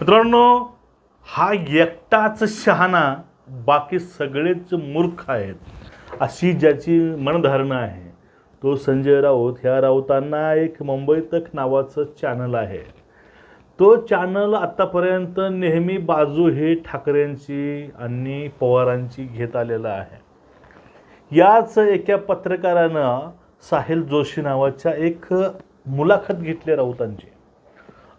मित्रांनो, हा एकटाच शहाणा, बाकी सगळेच मूर्ख आहेत, अशी ज्याची मनधारणा आहे तो संजय राऊत. ह्या राऊतांना एक मुंबई तक नावाचं चॅनल आहे. तो चॅनल आत्तापर्यंत नेहमी बाजू हे ठाकरेंची आणि पवारांची घेत आलेला आहे. याच एका पत्रकारानं साहिल जोशी नावाच्या एक मुलाखत घेतली राऊतांची,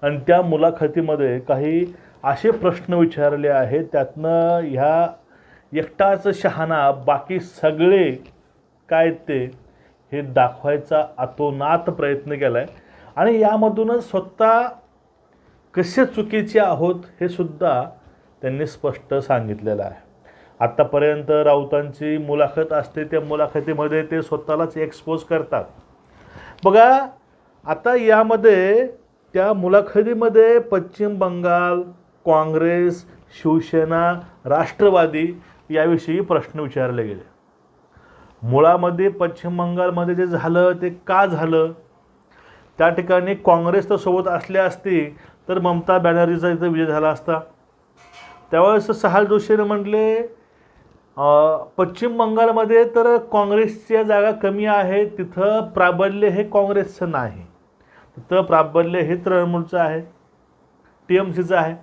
आणि त्या मुलाखतीमध्ये काही असे प्रश्न विचारले आहेत, त्यातनं ह्या एकटाच शहाणा बाकी सगळे काय ते हे दाखवायचा अतोनात प्रयत्न केला आहे. आणि यामधूनच स्वतः कसे चुकीचे आहोत हे सुद्धा त्यांनी स्पष्ट सांगितलेलं आहे. आत्तापर्यंत राऊतांची मुलाखत असते, त्या मुलाखतीमध्ये ते स्वतःलाच एक्सपोज करतात. बघा, आता यामध्ये त्या मुलाखतीमध्ये पश्चिम बंगाल, काँग्रेस, शिवसेना, राष्ट्रवादी याविषयी प्रश्न विचारले गेले. मुळामध्ये पश्चिम बंगालमध्ये जे झालं ते का झालं, त्या ठिकाणी काँग्रेस तर सोबत असल्या असती तर ममता बॅनर्जीचा इथं विजय झाला असता. त्यावेळेस साहिल जोशीने म्हटले, पश्चिम बंगालमध्ये तर काँग्रेसच्या जागा कमी आहे, तिथं प्राबल्य हे काँग्रेसचं नाही, तिथं प्राबल्य हे तृणमूलचं आहे, TMCचं आहे.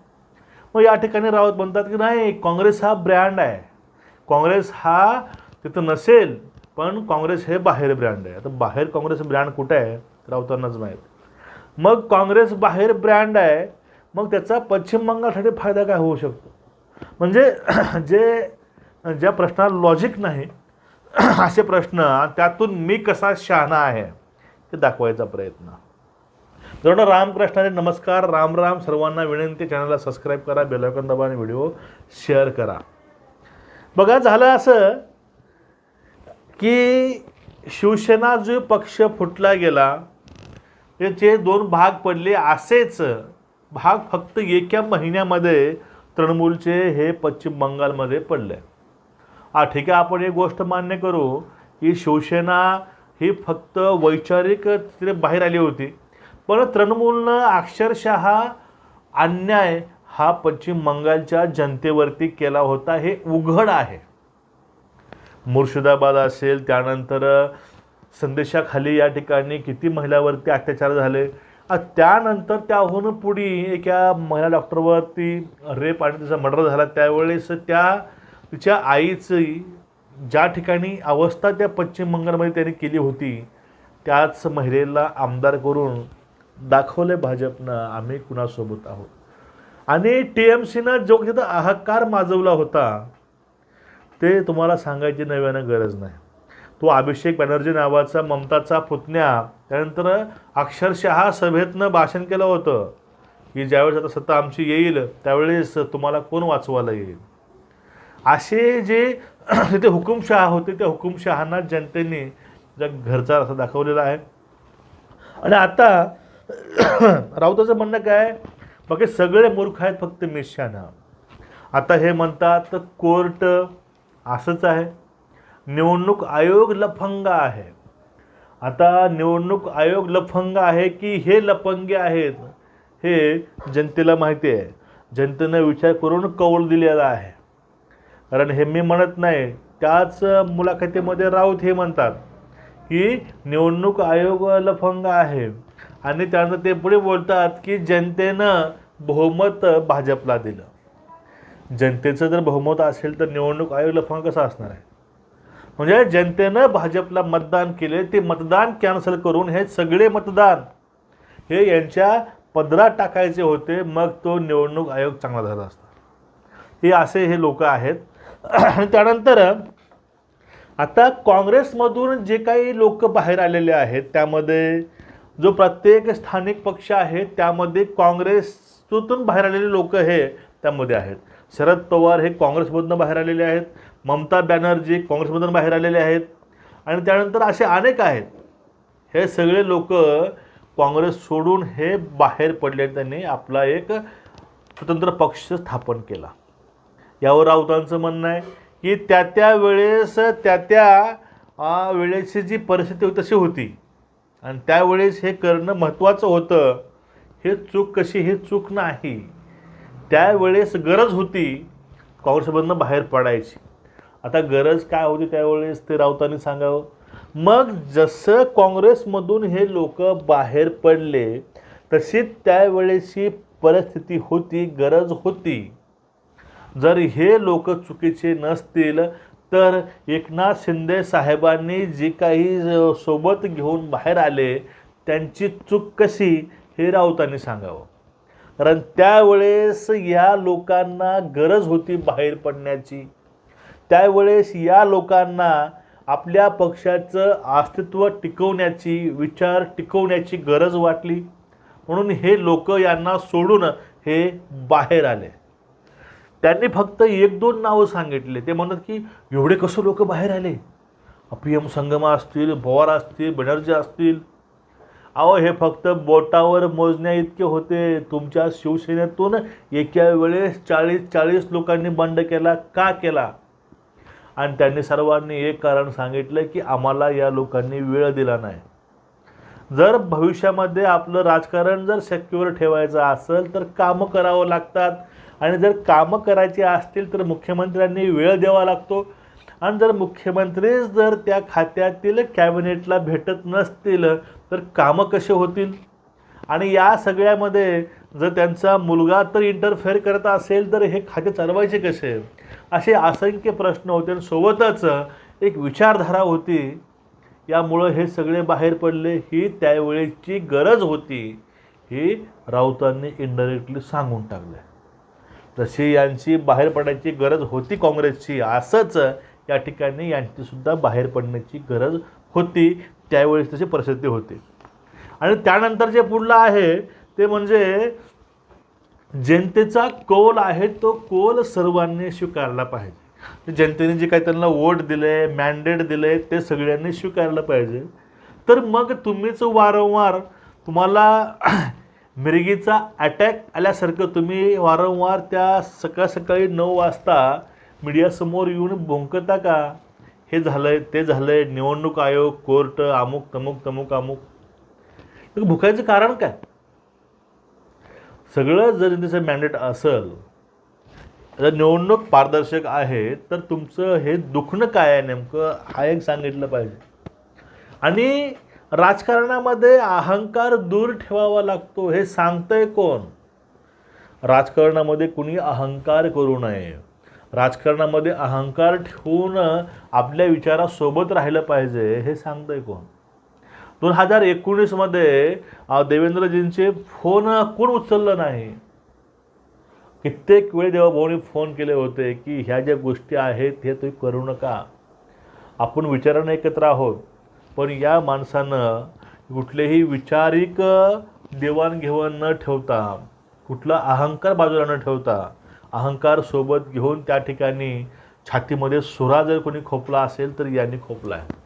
मग या ठिकाणी राऊत म्हणतात की नाही, काँग्रेस हा ब्रँड आहे, काँग्रेस हा तिथं नसेल, पण काँग्रेस हे बाहेर ब्रँड आहे. आता बाहेर काँग्रेस ब्रँड कुठे आहे राऊतांनाच माहीत. मग काँग्रेस बाहेर ब्रँड आहे, मग त्याचा पश्चिम बंगालसाठी फायदा काय होऊ शकतो? म्हणजे ज्या प्रश्नाला लॉजिक नाही असे प्रश्न, त्यातून मी कसा शहाणा आहे ते दाखवायचा प्रयत्न. जरूर रामकृष्णाचे नमस्कार, राम राम. सर्वांना विनंती, चॅनलला सबस्क्राईब करा, बेल आयकॉन दाबा आणि व्हिडिओ शेअर करा. बघा, झालं असं की शिवसेना जो पक्ष फुटला गेला त्याचे 2 भाग पडले. असेच भाग फक्त एका महिन्यामध्ये तृणमूलचे हे पश्चिम बंगालमध्ये पडले. ठीक आहे, आपण एक गोष्ट मान्य करू की शिवसेना ही फक्त वैचारिक तिथे बाहेर आली होती, पण तृणमूलनं अक्षरशः अन्याय हा पश्चिम बंगालच्या जनतेवरती केला होता, हे उघड आहे. मुर्शिदाबाद असेल, त्यानंतर संदेशाखाली या ठिकाणी किती महिलांवरती अत्याचार झाले, त्यानंतर त्याहून पुढे एका महिला डॉक्टरवरती रेप आणि तिचा मर्डर झाला. त्यावेळेस तिच्या आईची ज्या ठिकाणी अवस्था त्या पश्चिम बंगालमध्ये त्यांनी केली होती, त्याच महिलेला आमदार करून दाखवले भाजपनं आम्ही कुणासोबत आहोत. आणि TMCनं जो तिथं अहंकार माजवला होता ते तुम्हाला सांगायची नव्यानं गरज नाही. तो अभिषेक बॅनर्जी नावाचा ममताचा पुतण्या, त्यानंतर अक्षरशः सभेतनं भाषण केलं होतं की ज्यावेळेस आता सत्ता आमची येईल त्यावेळेस तुम्हाला कोण वाचवायला येईल. असे जे तिथे हुकुमशहा होते, त्या हुकुमशहांना जनतेने घरचा रस्ता दाखवलेला आहे. आणि आता राऊताचं म्हणणं काय, बाकी सगळे मूर्ख आहेत, फक्त मी शहाणा. आता हे म्हणतात कोर्ट असंच आहे, निवडणूक आयोग लफंगा आहे. आता निवडणूक आयोग लफंगा आहे की हे लफंगे आहेत हे जनतेला माहिती आहे. जनतेनं विचार करून कौल दिलेला आहे. कारण हे मी म्हणत नाही, त्याच मुलाखतीमध्ये राऊत हे म्हणतात की निवडणूक आयोग लफंगा आहे. आणि त्यानंतर ते पुढे बोलतात की जनतेनं बहुमत भाजपला दिलं. जनतेचं जर बहुमत असेल तर निवडणूक आयोग लफंगा कसा असणार आहे? म्हणजे जनतेनं भाजपला मतदान केले, ते मतदान कॅन्सल करून हे सगळे मतदान हे यांच्या पदरात टाकायचे होते, मग तो निवडणूक आयोग चांगला झाला असता. हे असे हे लोक आहेत. आणि त्यानंतर आता काँग्रेसमधून जे काही लोक बाहेर आलेले आहेत, त्यामध्ये जो प्रत्येक स्थानिक पक्ष आहे त्यामध्ये काँग्रेसतून बाहेर आलेले लोक हे त्यामध्ये आहेत. शरद पवार हे काँग्रेसमधून बाहेर आलेले आहेत, ममता बॅनर्जी काँग्रेसमधून बाहेर आलेले आहेत, आणि त्यानंतर असे अनेक आहेत. हे सगळे लोक काँग्रेस सोडून हे बाहेर पडले, त्यांनी आपला एक स्वतंत्र पक्ष स्थापन केला. यावर राऊतांचं म्हणणं आहे की त्या वेळेस वेळेची जी परिस्थिती होती तशी होती, आणि त्यावेळेस हे करणं महत्त्वाचं होतं. हे चूक कशी, हे चूक नाही. त्यावेळेस गरज होती काँग्रेसमधनं बाहेर पडायची. आता गरज काय होती त्यावेळेस ते राऊतांनी सांगावं. मग जसं काँग्रेसमधून हे लोक बाहेर पडले तशी त्यावेळेसची परिस्थिती होती, गरज होती. जर हे लोक चुकीचे नसतील तर एकनाथ शिंदे साहेबांनी जे काही सोबत घेऊन बाहेर आले त्यांची चूक कशी हे राऊतांनी सांगावं. कारण त्यावेळेस या लोकांना गरज होती बाहेर पडण्याची. त्यावेळेस या लोकांना आपल्या पक्षाचं अस्तित्व टिकवण्याची, विचार टिकवण्याची गरज वाटली. म्हणून हे लोक यांना सोडून हे बाहेर आले. त्यांनी फक्त 1-2 नावं सांगितले. ते म्हणतात की एवढे कसं लोक बाहेर आले, PM संगमा असतील, पवार असतील, बॅनर्जी असतील. अहो हे फक्त बोटावर मोजण्या इतके होते. तुमच्या शिवसेनेतून एका वेळेस 40 लोकांनी बंड केला. का केला? आणि त्यांनी सर्वांनी एक कारण सांगितलं की आम्हाला या लोकांनी वेळ दिला नाही. जर भविष्यामध्ये आपलं राजकारण जर सेक्युअर ठेवायचं असेल तर कामं करावं लागतात. आणि जर कामं करायची असतील तर मुख्यमंत्र्यांनी वेळ द्यावा लागतो. आणि जर मुख्यमंत्रीच जर त्या खात्यातील कॅबिनेटला भेटत नसतील तर कामं कसे होतील? आणि या सगळ्यामध्ये जर त्यांचा मुलगा तर इंटरफेअर करत असेल तर हे खाते चालवायचे कसे? असे असंख्य प्रश्न होते. आणि सोबतच एक विचारधारा होती. यामुळं हे सगळे बाहेर पडले. ही त्यावेळेची गरज होती ही राऊतांनी इनडायरेक्टली सांगून टाकले. जशी यांची बाहेर पडायची गरज होती काँग्रेसची, असंच या ठिकाणी यांचीसुद्धा बाहेर पडण्याची गरज होती. त्यावेळेस तशी परिस्थिती होती. आणि त्यानंतर जे पुढलं आहे ते म्हणजे जनतेचा कौल आहे तो कौल सर्वांनी स्वीकारला पाहिजे. जनतेने जे काही त्यांना वोट दिले, मॅन्डेट दिले ते सगळ्यांनी स्वीकारलं पाहिजे. तर मग तुम्हीच वारंवार तुम्हाला मिरगीचा अटॅक आल्यासारखं तुम्ही वारंवार त्या सकाळी 9 वाजता मीडियासमोर येऊन भुंकता का? हे झालंय, ते झालंय, निवडणूक आयोग, कोर्ट, अमुक तमुक अमुक. तर भुकायचं कारण काय? सगळं जर जनतेचं मॅन्डेट असेल, जर निवडणूक पारदर्शक आहे तर तुमचं हे दुखणं काय आहे नेमकं हा एक सांगितलं पाहिजे. आणि राजकारणामध्ये अहंकार दूर ठेवावा लागतो हे सांगतंय कोण? राजकारणामध्ये कुणी अहंकार करू नये. राजकारणामध्ये अहंकार ठेवून आपल्या विचारासोबत राहिलं पाहिजे हे सांगतंय कोण? 2019मध्ये देवेंद्रजींचे फोन कोण उचललं नाही? कित्येक वेळ देवाभाऊनी फोन केले होते की ह्या ज्या गोष्टी आहेत हे तुम्ही करू नका. आपण विचारानं एकत्र आहोत. पण या माणसानं कुठलेही विचारिक देवाणघेवाण न ठेवता, कुठला अहंकार बाजूला न ठेवता, अहंकार सोबत घेऊन त्या ठिकाणी छातीमध्ये सुरा जर कोणी खोपला असेल तर यांनी खोपला आहे.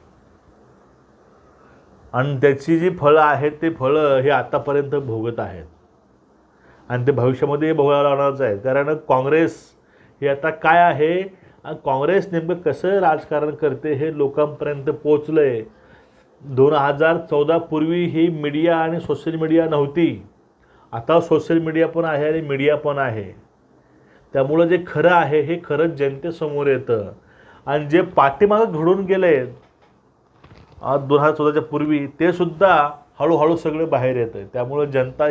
आणि त्याची जी फळं आहेत ते फळं हे आतापर्यंत भोगत आहेत. आणि ते भविष्यामध्ये भोगायला लागणारच आहे. कारण काँग्रेस हे आता काय आहे, काँग्रेस नेमकं कसं राजकारण करते हे लोकांपर्यंत पोचलं आहे. 2014 पूर्वी ही मीडिया आणि सोशल मीडिया नव्हती. आता सोशल मीडिया पण आहे आणि मीडिया पण आहे. त्यामुळं जे खरं आहे हे खरंच जनतेसमोर येतं. आणि जे पाठीमागं घडून गेले 2014च्या पूर्वी ते सुद्धा हळूहळू सगळे बाहेर येतं. त्यामुळं जनता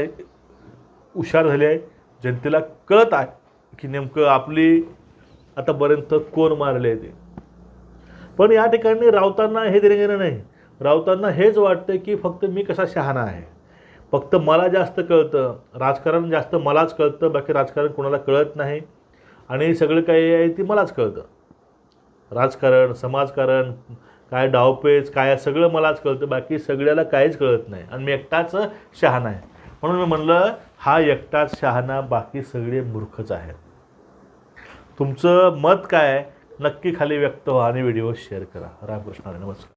हुशार झाली आहे. जनतेला कळत आहे की नेमकं आपली आतापर्यंत कोण मारले ते. पण या ठिकाणी राऊतांना हे देणं नाही. राऊतांना हेच वाटतं की फक्त मी कसा शहाणा आहे, फक्त मला जास्त कळतं, राजकारण जास्त मलाच कळतं, बाकी राजकारण कोणाला कळत नाही. आणि सगळं काही आहे ते मलाच कळतं. राजकारण, समाजकारण, काय डावपेच काय सगळं मलाच कळतं, बाकी सगळ्याला काहीच कळत नाही. आणि मी एकटाच शहाणा आहे. म्हणून मी म्हणलं हा एकटाच शहाणा, बाकी सगळे मूर्खच आहेत. तुमचं मत काय नक्की खाली व्यक्त व्हा आणि व्हिडिओ शेअर करा. रामकृष्ण हरी. नमस्कार.